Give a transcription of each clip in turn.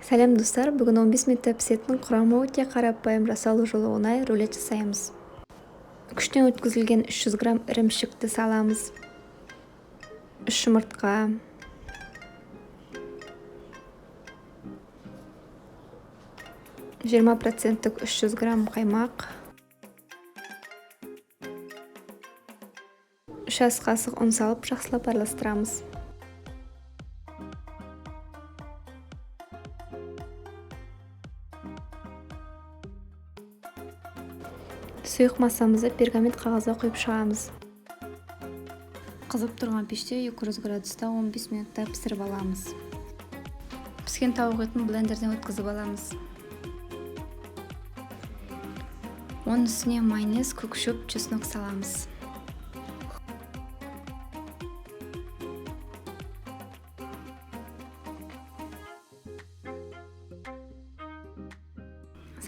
Сәлем достар, бүгін 15 минутта пісетін құрамы өте қарапайым, жасалу жолы оңай рулет жасаймыз. Күштен өткізілген 300 грамм ірімшікті саламыз. 3 жұмыртқа, жиырма проценттік 300 грамм қаймақ, 3 ас қасық ұн салып жақсылап араластырамыз. Сұйық массамызды пергамент қағазға құйып шығамыз. Қызып тұрған пеште 200 градуста 15 минутта пісіріп аламыз. Піскен тауық етін блендерден өткізіп аламыз. Оның үстіне майонез, көкшөп, чеснок саламыз.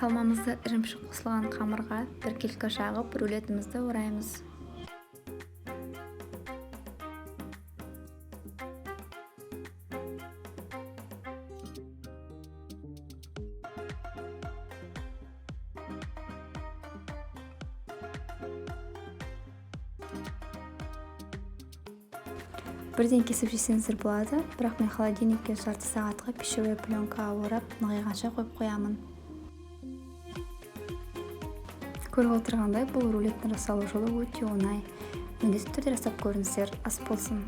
Салмамызды ірімшік қосылған қамырға біркелкі жағып, рулетімізді ораймыз. Бірден кесіп жесеңіздер болады, бірақ мен холодильникке жарты сағатқа пищевой пленкаға орап, нығайғанша қойып қоямын. Көріп отырғандай, бұл рулеттің жасалу жолы өте оңай. Міндетті түрде жасап көріңіздер, ас болсын.